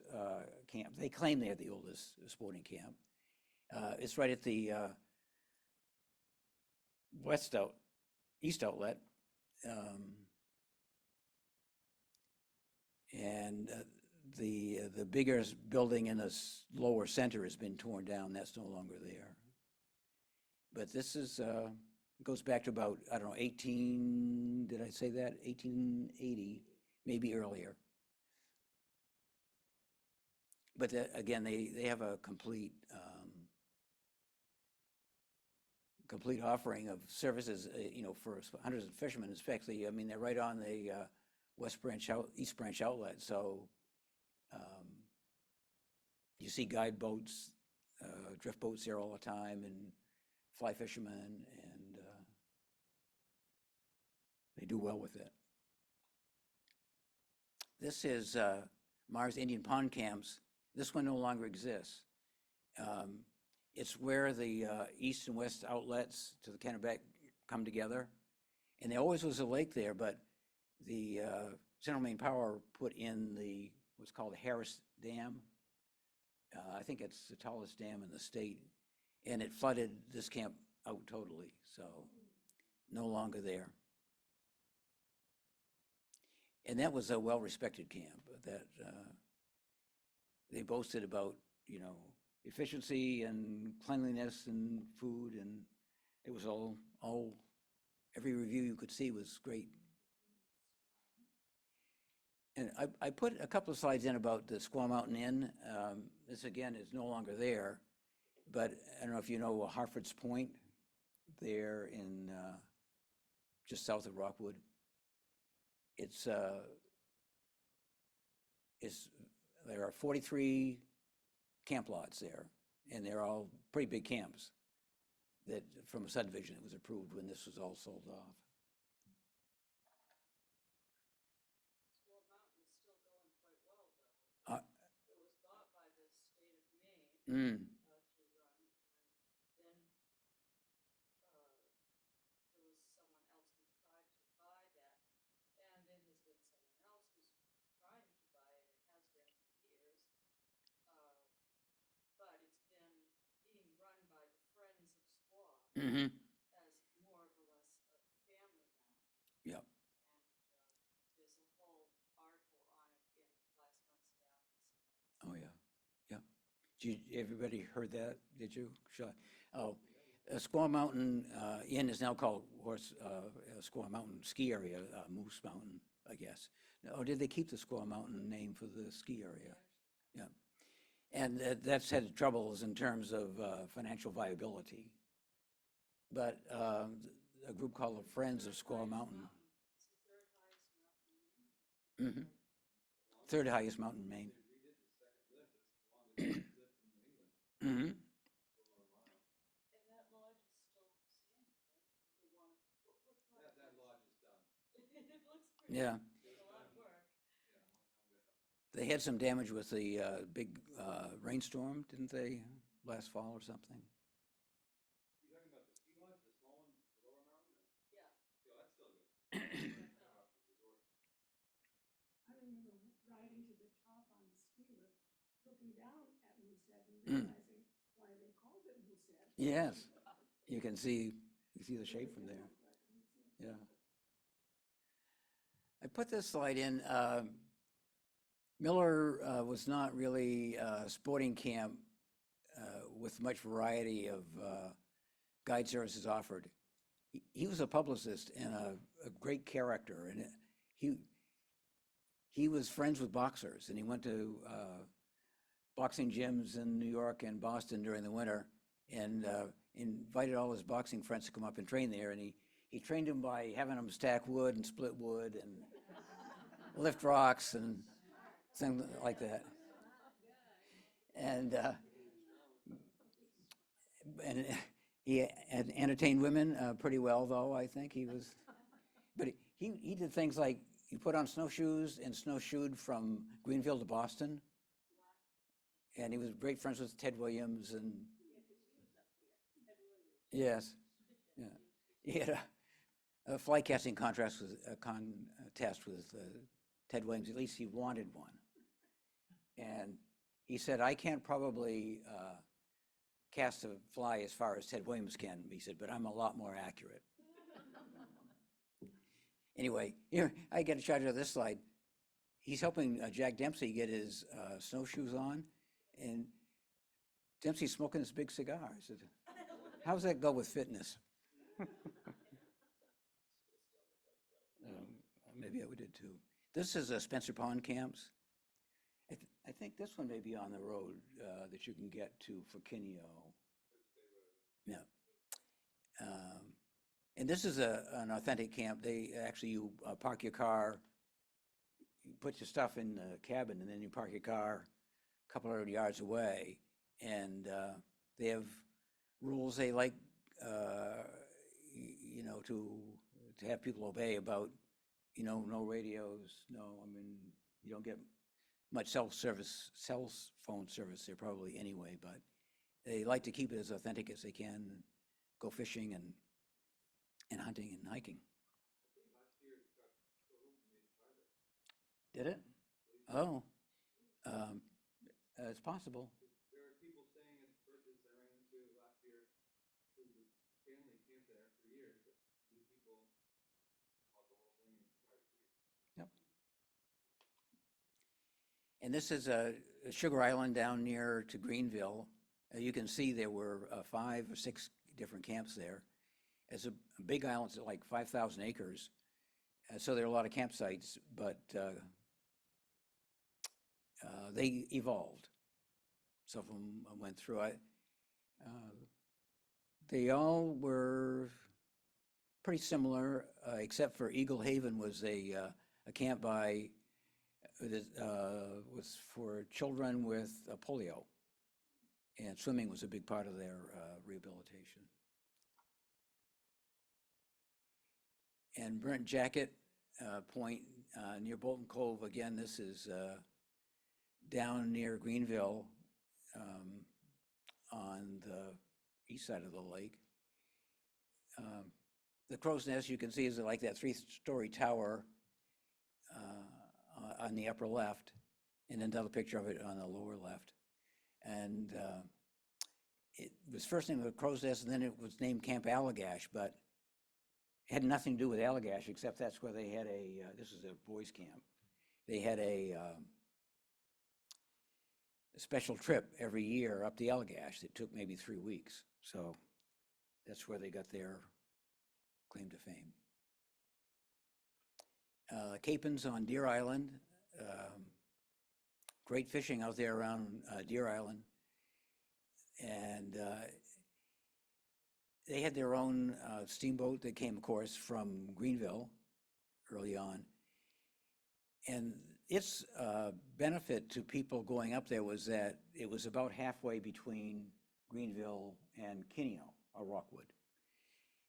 camp. They claim they're the oldest sporting camp. It's right at the east outlet. And the biggest building in the lower center has been torn down. That's no longer there. But this is goes back to about, I don't know, did I say that? 1880, maybe earlier. But again, they have a complete offering of services, for hunters and fishermen, especially. I mean, they're right on the East Branch outlet. So you see guide boats, drift boats there all the time, and fly fishermen, and they do well with it. This is Mars Indian Pond Camps. This one no longer exists. It's where the east and west outlets to the Kennebec come together. And there always was a lake there, but the Central Maine Power put in what's called the Harris Dam. I think it's the tallest dam in the state. And it flooded this camp out totally, so no longer there. And that was a well-respected camp that they boasted about, efficiency and cleanliness and food, and it was every review you could see was great. And I put a couple of slides in about the Squaw Mountain Inn. This again is no longer there, but I don't know if you know Hartford's Point there in just south of Rockwood. It's there are 43 camp lots there, and they're all pretty big camps that from a subdivision that was approved when this was all sold off. Squaw Mountain is still going quite well, though. It was bought by the state of Maine to run, and then there was someone else who tried to buy that, and then there's been someone else who's trying to buy it and has been for years. But it's been being run by the Friends of Squaw Mm-hmm. as more or less a family now. Yep. And there's a whole article on it in last month's Downey's. Oh, yeah. Yeah. Everybody heard that? Did you? Oh, Squaw Mountain Inn is now called Squaw Mountain Ski Area, Moose Mountain, I guess. Or did they keep the Squaw Mountain name for the ski area? Yeah. And that's had troubles in terms of financial viability. But a group called the Friends of Squaw Mountain. It's the third highest mountain in Maine. Third highest mountain in Maine. Mm-hmm. And that lodge is still standing, right? If they want to. That lodge is done. It looks pretty. Yeah. It's a lot of work. They had some damage with the big rainstorm, didn't they, last fall or something? You talking about the ski lodge, the small one, the lower mountain? Yeah. Yeah, that's still good. I remember riding to the top on the ski lift, looking down at Moosehead and realizing why they called it Moosehead. Yes. You can see the shape from there. Yeah. I put this slide in. Miller was not really a sporting camp with much variety of guide services offered. He was a publicist and a great character, and he was friends with boxers, and he went to boxing gyms in New York and Boston during the winter, and invited all his boxing friends to come up and train there, and he trained them by having them stack wood and split wood and lift rocks and things like that. And he entertained women pretty well, though, I think he was. But he did things like he put on snowshoes and snowshoed from Greenville to Boston. And he was great friends with Ted Williams. And yes, yeah. He had a fly casting contest with Ted Williams. At least he wanted one. And he said, I can't probably cast a fly as far as Ted Williams can. He said, but I'm a lot more accurate. Anyway, here, I get a charge of this slide. He's helping Jack Dempsey get his snowshoes on, and Dempsey's smoking this big cigar. I said, how's that go with fitness? Maybe I would did too. This is Spencer Pond Camps. I think this one may be on the road that you can get to for Kineo. Yeah. And this is an authentic camp. They actually, you park your car, you put your stuff in the cabin, and then you park your car a couple hundred yards away. And they have rules they like, to have people obey about, no radios, you don't get much cell phone service there probably anyway, but they like to keep it as authentic as they can, go fishing and hunting and hiking. Did it? Oh, it's possible. There were people staying at bridges I ran into last year who family camped there for years, but new people bought the whole thing and tried to keep it. Yep. And this is Sugar Island down near to Greenville. You can see there were 5 or 6 different camps there. It's a big island, it's like 5,000 acres. So there are a lot of campsites, but they evolved. Some of them went through it. They all were pretty similar, except for Eagle Haven was a camp by was for children with polio, and swimming was a big part of their rehabilitation. And Burnt Jacket Point near Bolton Cove, again, this is down near Greenville on the east side of the lake. The Crow's Nest, you can see, is like that 3-story tower on the upper left, and another picture of it on the lower left. And it was first named the Crow's Nest, and then it was named Camp Allagash, but it had nothing to do with Allagash, except that's where they had this is a boys' camp. They had a special trip every year up the Allagash that took maybe 3 weeks. So that's where they got their claim to fame. Capons on Deer Island. Great fishing out there around Deer Island. And they had their own steamboat that came, of course, from Greenville early on. And its benefit to people going up there was that it was about halfway between Greenville and Kineo, or Rockwood.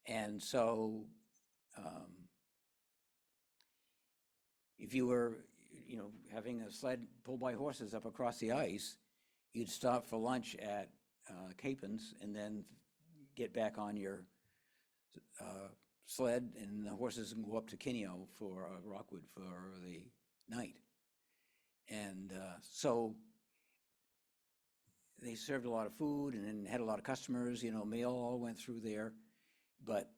And so if you were, having a sled pulled by horses up across the ice, you'd stop for lunch at Capons and then get back on your sled, and the horses can go up to Kineo for Rockwood for the night. And so they served a lot of food and then had a lot of customers, mail all went through there. But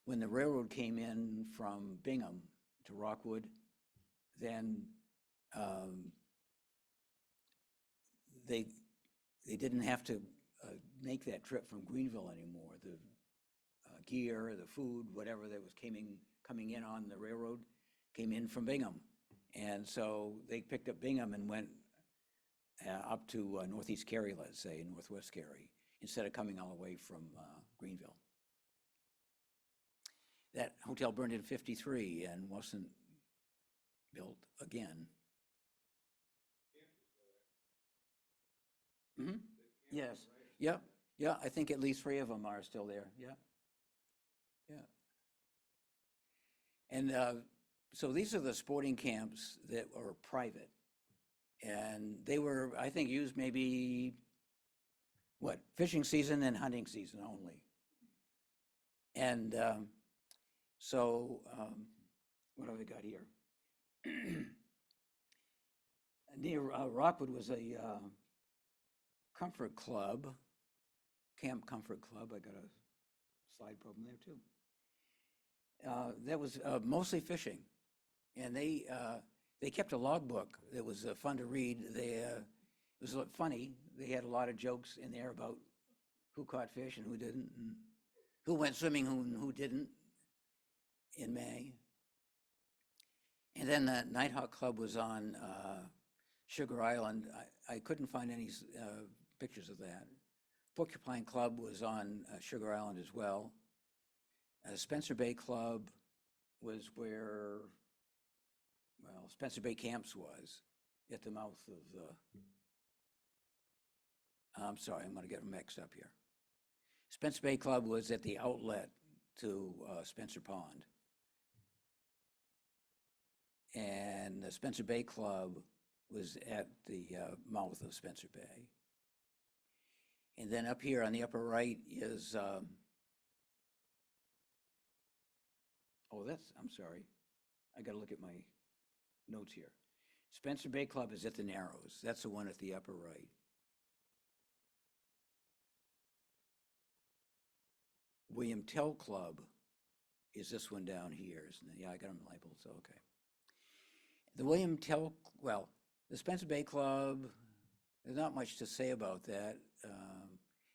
when the railroad came in from Bingham to Rockwood, then they didn't have to make that trip from Greenville anymore. The gear, the food, whatever that was coming in on the railroad came in from Bingham. And so they picked up Bingham and went up to Northeast Cary, let's say, Northwest Cary, instead of coming all the way from Greenville. That hotel burned in '53 and wasn't built again. Mm-hmm. Yes. Yep. Yeah. I think at least 3 of them are still there. Yeah. Yeah. And so these are the sporting camps that were private, and they were, I think, used maybe fishing season and hunting season only. And so what have I got here? Near Rockwood was a comfort club, Camp Comfort Club. I got a slide problem there too. That was mostly fishing, and they kept a logbook that was fun to read. It was funny. They had a lot of jokes in there about who caught fish and who didn't, and who went swimming and who didn't in May. And then the Nighthawk Club was on Sugar Island. I couldn't find any pictures of that. Porcupine Club was on Sugar Island as well. Spencer Bay Club was where, Spencer Bay Camps was, at the mouth of the, I'm sorry, I'm going to get them mixed up here. Spencer Bay Club was at the outlet to Spencer Pond. And the Spencer Bay Club was at the mouth of Spencer Bay. And then up here on the upper right is, I'm sorry. I got to look at my notes here. Spencer Bay Club is at the Narrows. That's the one at the upper right. William Tell Club is this one down here, isn't it? Yeah, I got them labeled, so okay. The William Tell, the Spencer Bay Club, there's not much to say about that.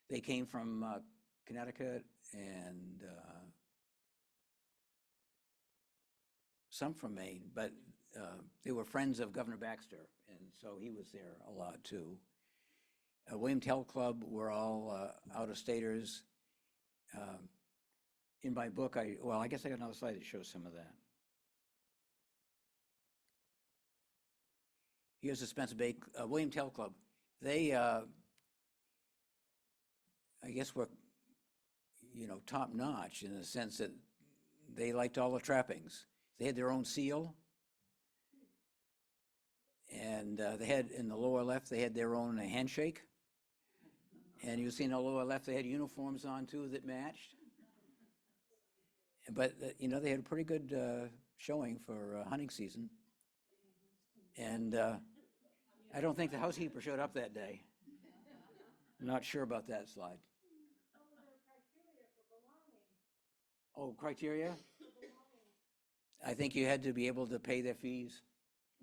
They came from Connecticut, and some from Maine, but they were friends of Governor Baxter, and so he was there a lot too. William Tell Club were all out-of-staters. In my book, I guess I got another slide that shows some of that. Here's the Spencer Bay, William Tell Club. They, I guess, were, top notch in the sense that they liked all the trappings. They had their own seal, and they had, in the lower left, they had their own handshake. And you see in the lower left, they had uniforms on too that matched. But, they had a pretty good showing for hunting season. And I don't think the housekeeper showed up that day. I'm not sure about that slide. Oh, criteria? I think you had to be able to pay their fees,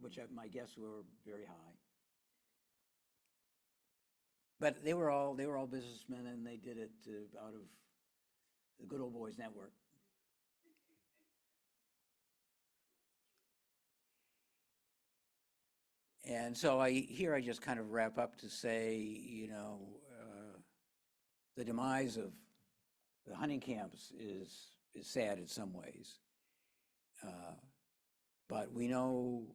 which my guess were very high. But they were all businessmen, and they did it out of the Good Old Boys Network. And so I just kind of wrap up to say, the demise of the hunting camps is sad in some ways. But we know,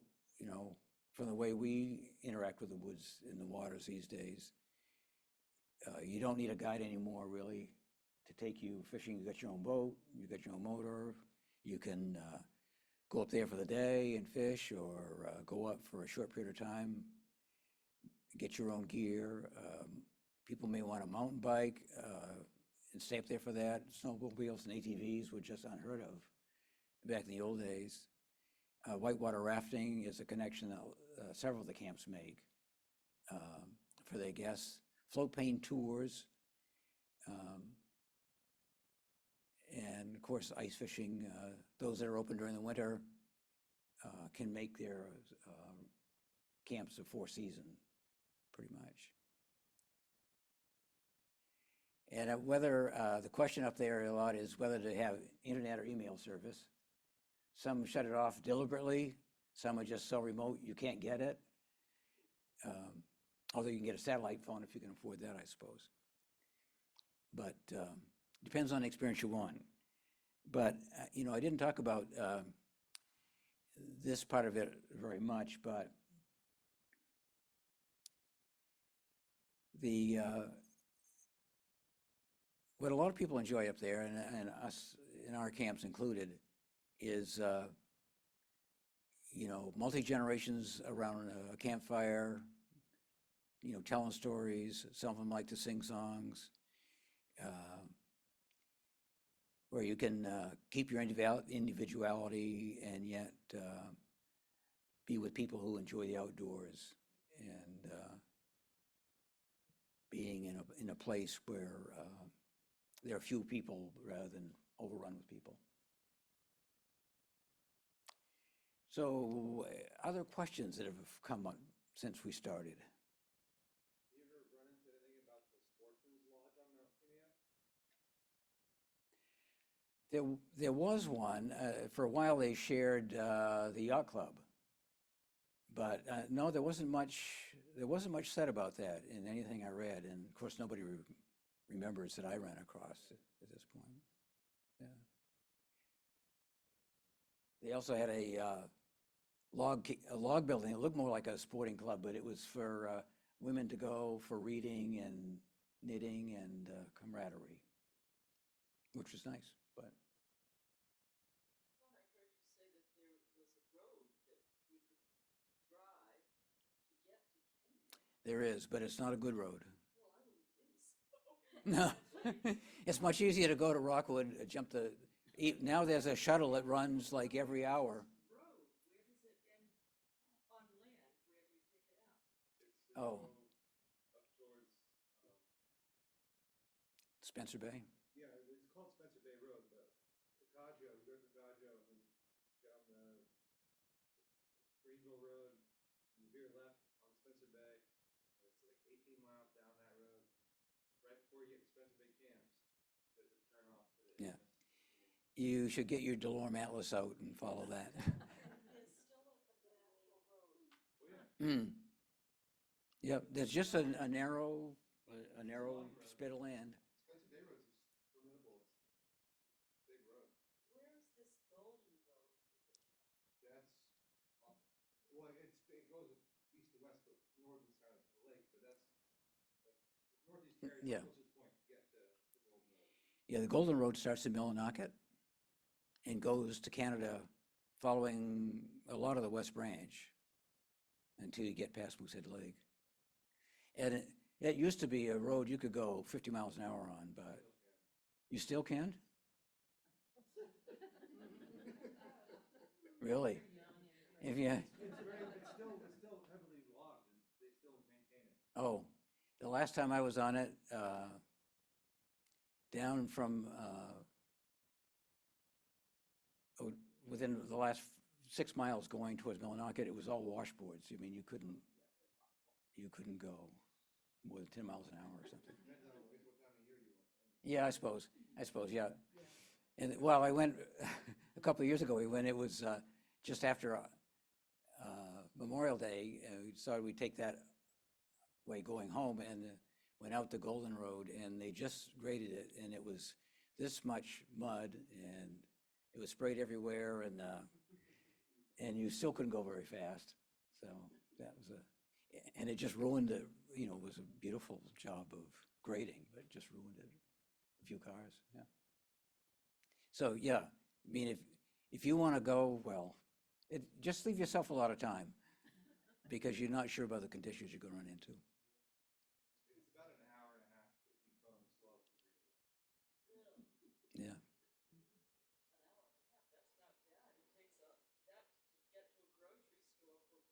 from the way we interact with the woods and the waters these days, you don't need a guide anymore, really, to take you fishing. You got your own boat, you got your own motor, you can go up there for the day and fish, or go up for a short period of time, get your own gear. People may want a mountain bike and stay up there for that. Snowmobiles and ATVs were just unheard of back in the old days. Whitewater rafting is a connection that several of the camps make for their guests. Float plane tours, and of course ice fishing. Those that are open during the winter can make their camps a four-season, pretty much. And whether the question up there a lot is whether to have internet or email service. Some shut it off deliberately. Some are just so remote you can't get it. Although you can get a satellite phone if you can afford that, I suppose. But depends on the experience you want. But, I didn't talk about this part of it very much, but what a lot of people enjoy up there, and us in our camps included, is multi-generations around a campfire, telling stories. Some of them like to sing songs, where you can keep your individuality and yet be with people who enjoy the outdoors, and being in a place where there are few people rather than overrun with people. So, other questions that have come up since we started? You ever run into anything about the Sportsman's Lodge on Arcadia? There was one. For a while they shared the yacht club. But no, there wasn't much said about that in anything I read. And of course nobody remembers that I ran across at this point. Yeah. They also had a log building. It looked more like a sporting club, but it was for women to go for reading and knitting and camaraderie, which was nice. But Well, I heard you say that there was a road that you could drive to get to Canyon. there is, but it's not a good road. Well, I wouldn't think so. No, it's much easier to go to Rockwood, now there's a shuttle that runs like every hour. Road, where does it end on land? Where do you pick it up? It's Oh. up towards, Spencer Bay? yeah, it's called Spencer Bay Road, but Picaggio, we go to Picaggio and get on the Greenville Road, and you veer left on Spencer Bay, and it's like 18 miles down that road. Right before you get to Spencer Bay camps, there's a turn off You should get your DeLorme Atlas out and follow that. It's still a natural road. Oh, yeah. Hmm. Yep, there's just a narrow spit of land. Spencer Bay Road's formidable. It's a big road. Where's this Golden Road? That's, well, it goes east to west, the northern side of the lake, but that's like northeast carries the Yeah. closest point to get to the Golden Road. Yeah, the Golden Road starts in Millinocket and goes to Canada following a lot of the West Branch until you get past Moosehead Lake. And it used to be a road you could go 50 miles an hour on, but you still can? Really? If you, It's still heavily logged, and they still maintain it. oh, the last time I was on it, down from, within the last 6 miles going towards Millinocket, it was all washboards. I mean, you couldn't go more than 10 miles an hour or something. Depends on what time of year you want. Yeah, I suppose, yeah. And, well, I went, a couple of years ago, we went, it was just after Memorial Day, and we decided we'd take that way going home, and went out the Golden Road, and they just graded it, and it was this much mud, and it was sprayed everywhere, and you still couldn't go very fast. So that was and it just ruined it. You know, it was a beautiful job of grading, but it just ruined it. A few cars, yeah. So, yeah, I mean, if you want to go, well, just leave yourself a lot of time, because you're not sure about the conditions you're going to run into. It's about an hour and a half if you go slow. Yeah. An hour and a half, that's not bad. It takes that to get to a grocery store from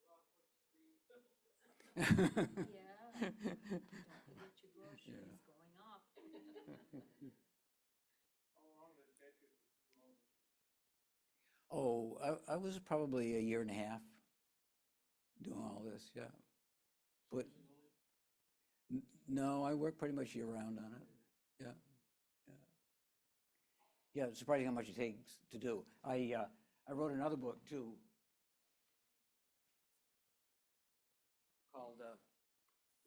Rockwood to Greenville. Yeah. Don't forget your groceries going up. How long did it take you to promote? Oh, I was probably a year and a half doing all this, yeah. But, no, I worked pretty much year-round on it, yeah. Yeah, it's surprising how much it takes to do. I wrote another book, too, called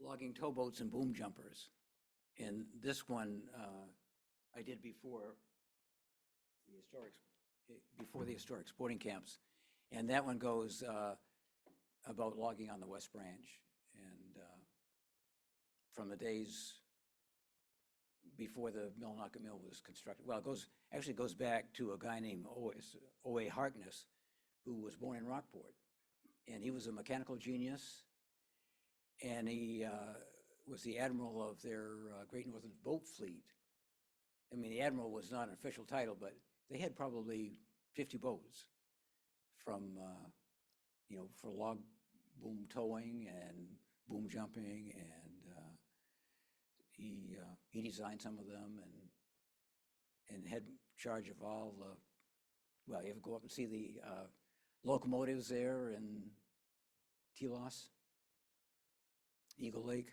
Logging Towboats and Boom Jumpers. And this one I did before the historic sporting camps. And that one goes about logging on the West Branch, and from the days before the Millinocket Mill was constructed. Well, actually goes back to a guy named O.A. Harkness, who was born in Rockport. And he was a mechanical genius, and he was the admiral of their Great Northern Boat Fleet. I mean, the admiral was not an official title, but they had probably 50 boats from, for log boom towing and boom jumping, and he designed some of them, and had charge of all the, well, you ever go up and see the locomotives there in Telos, Eagle Lake?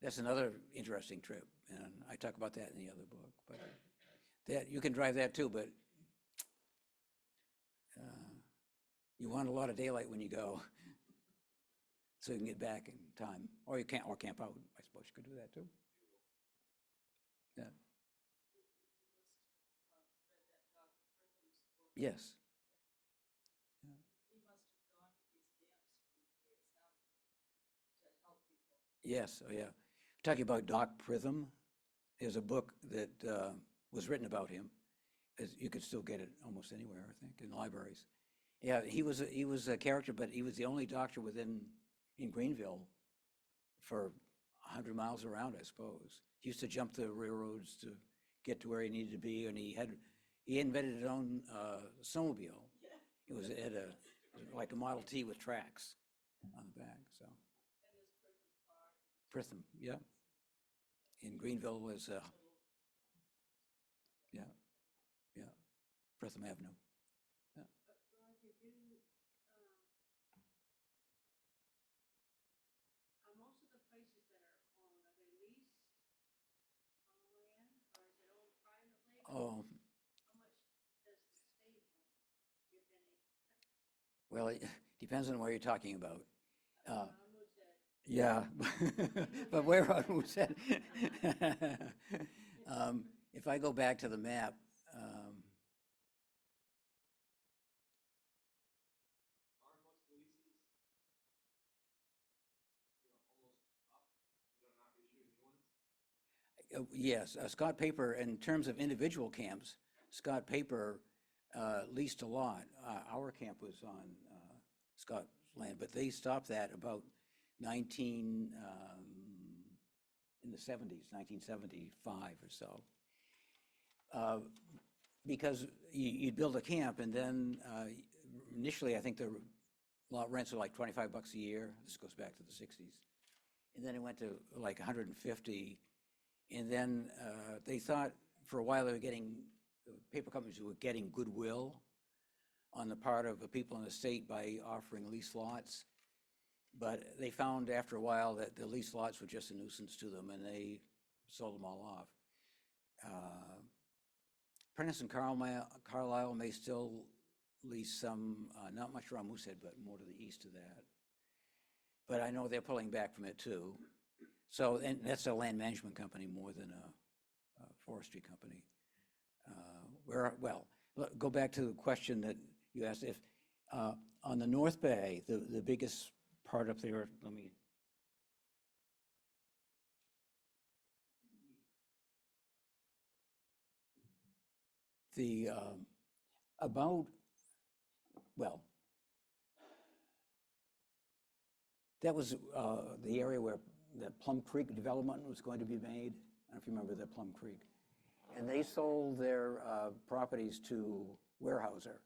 That's another interesting trip, and I talk about that in the other book. But that, you can drive that too, but you want a lot of daylight when you go, so you can get back in time, or camp out. I suppose you could do that too. Yeah. Yes. He must have gone to these camps from the way it sounded to help people. Yes, oh yeah. Talking about Doc Pritham, there's a book that was written about him. You could still get it almost anywhere, I think, in libraries. Yeah, he was a character, but he was the only doctor in Greenville for 100 miles around, I suppose. He used to jump the railroads to get to where he needed to be, and he invented his own snowmobile. It had like a Model T with tracks on the back, so. And this Pritham Park. Pritham, yeah. In Greenville was, yeah, Pritham Avenue. Yeah. Roger, are most of the places that are owned, are they leased on land, or is it owned privately? Oh, Well, it depends on where you're talking about. Around Moosehead. Yeah, but where on Moosehead? If I go back to the map, Aren't most of the leases, almost up? They're not issuing new ones? yes, Scott Paper, in terms of individual camps, Scott Paper leased a lot. Our camp was on Scott's land, but they stopped that about in the 70s, 1975 or so. Because you'd build a camp, and then initially I think the lot rents were like $25 a year. This goes back to the 60s. And then it went to like 150. And then they thought for a while the paper companies were getting goodwill on the part of the people in the state by offering lease lots. But they found after a while that the lease lots were just a nuisance to them, and they sold them all off. Prentice and Carlisle may still lease some, not much around Moosehead, but more to the east of that. But I know they're pulling back from it too. So, and that's a land management company more than a forestry company. Go back to the question that you asked. If on the North Bay, the biggest part up there, that was the area where the Plum Creek development was going to be made. I don't know if you remember that Plum Creek. And they sold their properties to Weyerhaeuser,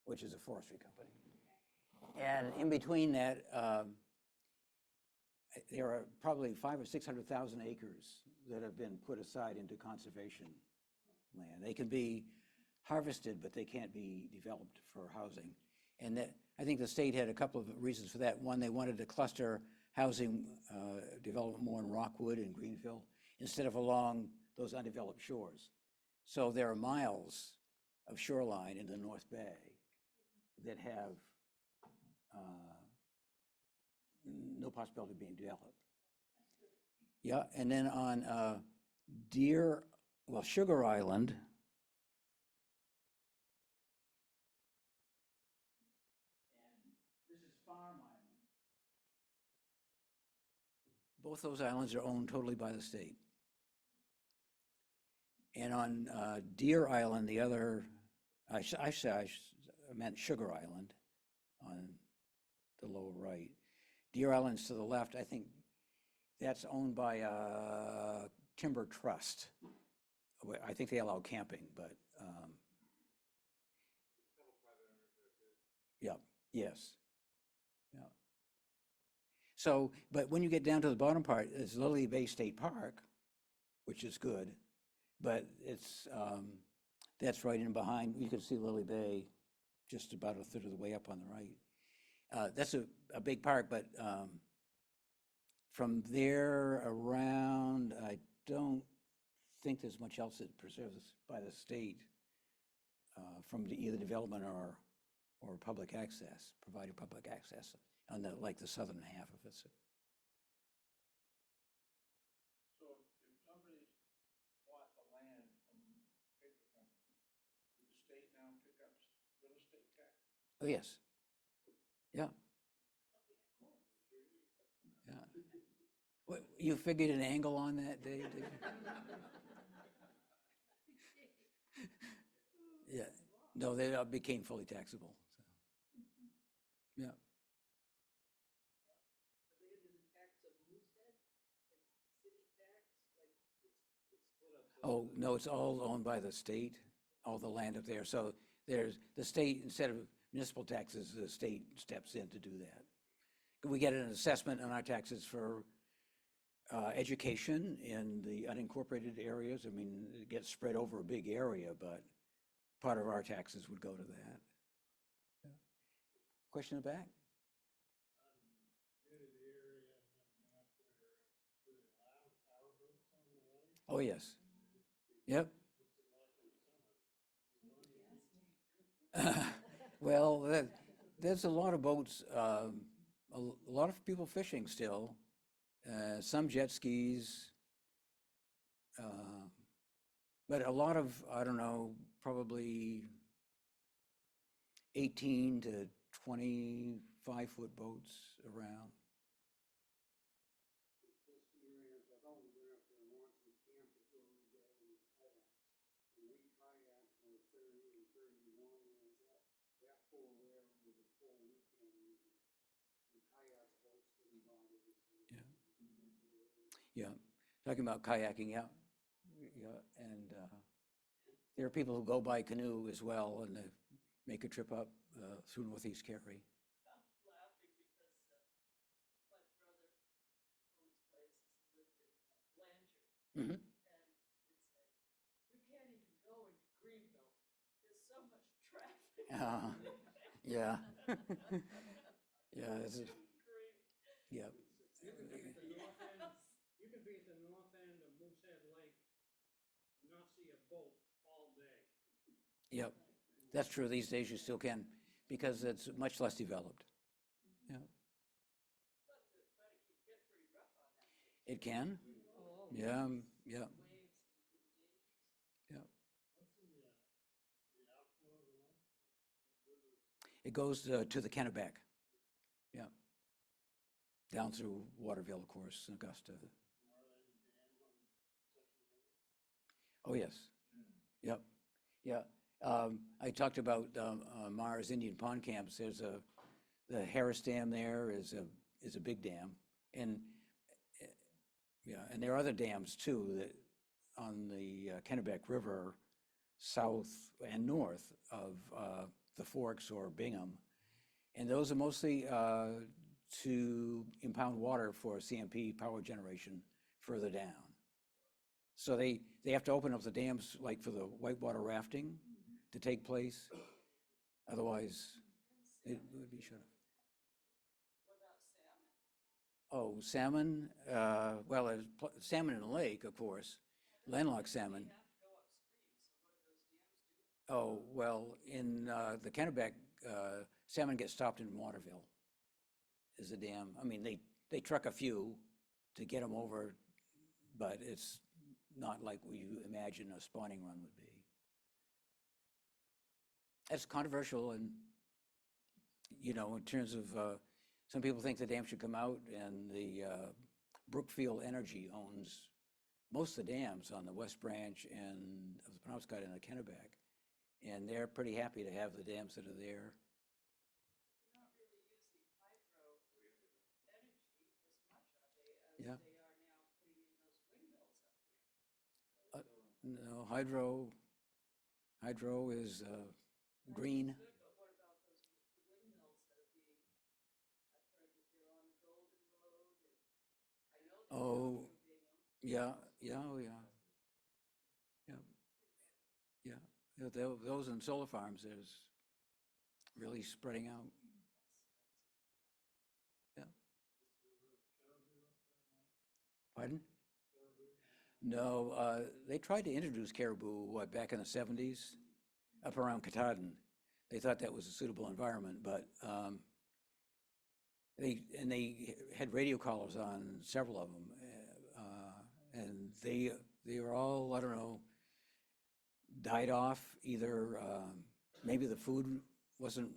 which is a forestry company. And in between that, there are probably 500,000 or 600,000 acres that have been put aside into conservation land. They can be harvested, but they can't be developed for housing. And that, I think the state had a couple of reasons for that. One, they wanted to cluster housing development more in Rockwood and Greenville instead of along those undeveloped shores. So there are miles of shoreline in the North Bay that have no possibility of being developed. Yeah, and then on Sugar Island, this is Farm Island. Both those islands are owned totally by the state. And on Deer Island, the other, I meant Sugar Island on the lower right. Deer Island's to the left. I think that's owned by a timber trust. I think they allow camping, but yeah, yes, yeah. So, but when you get down to the bottom part, it's Lily Bay State Park, which is good, but it's that's right in behind. You can see Lily Bay just about a third of the way up on the right. That's a big park, but from there around, I don't think there's much else that preserves by the state from either development or public access, provided public access on the southern half of it. So if somebody bought the land from paper company, would the state now pick up real estate tax? Oh, yes. Yeah. Yeah. What, you figured an angle on that, Dave? Did you? Yeah. No, they became fully taxable. So. Yeah. Are they under the tax of Moosehead? Like city tax? Like it's split up? Oh, no, it's all owned by the state, all the land up there. So there's the state, instead of municipal taxes, the state steps in to do that. We get an assessment on our taxes for education in the unincorporated areas. I mean, it gets spread over a big area, but part of our taxes would go to that. Yeah. Question in the back? Oh, yes. Yep. Well, There's a lot of boats, a lot of people fishing still, some jet skis, but a lot of, I don't know, probably 18 to 25-foot boats around. This experience, I've only been up there once and camped at Road Day with kayaks. And we kayaked for 30 and 31, and it was that full there with a full weekend. The kayak boats didn't bother us. Yeah. Yeah, talking about kayaking, yeah, yeah, and there are people who go by canoe as well, and they make a trip up through Northeast Cary. I'm laughing because my brother owns places and lived in Blanchard. Mhm. And it's like, you can't even go into Greenville. There's so much traffic. Yeah, yeah, this is, Green. yeah, You can be at the north end, you can be at the north end of Moosehead Lake and not see a boat all day. yep. That's true, these days you still can, because it's much less developed. Yeah, But it can get pretty rough on that. it can, Oh. yeah, yeah, Waves and dangerous. yeah. What's the outflow of the lake? It goes to the Kennebec, yeah. Down through Waterville, of course, Augusta. Are there any dams on sections of it? Oh, yes. Yep, yeah. I talked about Mars Indian Pond Camps. There's the Harris Dam there is a big dam. And, yeah, and there are other dams too that on the Kennebec River, south and north of the Forks or Bingham. And those are mostly to impound water for CMP power generation further down. So they have to open up the dams like for the whitewater rafting to take place. Otherwise, it would be shut off. What about salmon? Oh, salmon, well, there's salmon in the lake, of course, landlocked salmon. They have to go upstream, so what do those dams do? Oh, well, in the Kennebec, salmon get stopped in Waterville is a dam. I mean, they truck a few to get them over, but it's not like what you imagine a spawning run would be. That's controversial, and, you know, in terms of, some people think the dam should come out, and the Brookfield Energy owns most of the dams on the West Branch and of the Penobscot and the Kennebec, and they're pretty happy to have the dams that are there. They're not really using hydro energy as much, are they, as Yeah. they are now putting in those windmills up here? No, hydro is green. Good, but what about the windmills that are being, I've heard that they're on the Golden Road, and I know they're Oh, down through Bingham. yeah, oh, yeah. Yeah, yeah. Those and solar farms is really spreading out. Yeah. Pardon? No, they tried to introduce caribou, back in the 70s, up around Katahdin. They thought that was a suitable environment, but they had radio collars on several of them, and they were all, I don't know, died off. Either maybe the food wasn't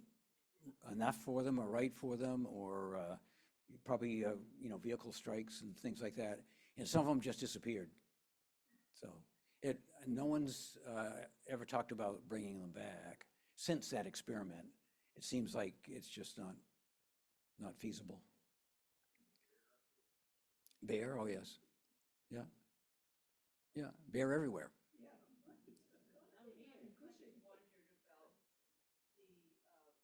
enough for them or right for them, or probably you know, vehicle strikes and things like that. And some of them just disappeared. So no one's ever talked about bringing them back since that experiment. It seems like it's just not feasible. Bear, oh yes, yeah, yeah, bear everywhere. Yeah. I wondered about the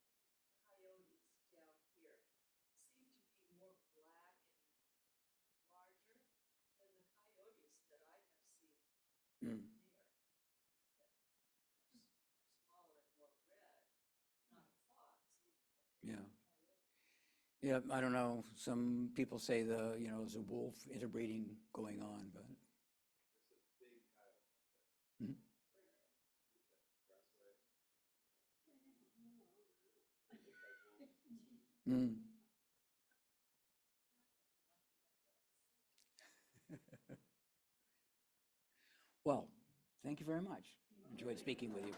coyotes down here. Seem to be more black and larger than the coyotes that I have seen Mm. here. That are smaller and more red, not a fox either. Yeah. Yeah, I don't know. Some people say you know, there's a wolf interbreeding going on, but. It's a big coyote. Mhm. Mm. Well, thank you very much. Enjoyed speaking with you.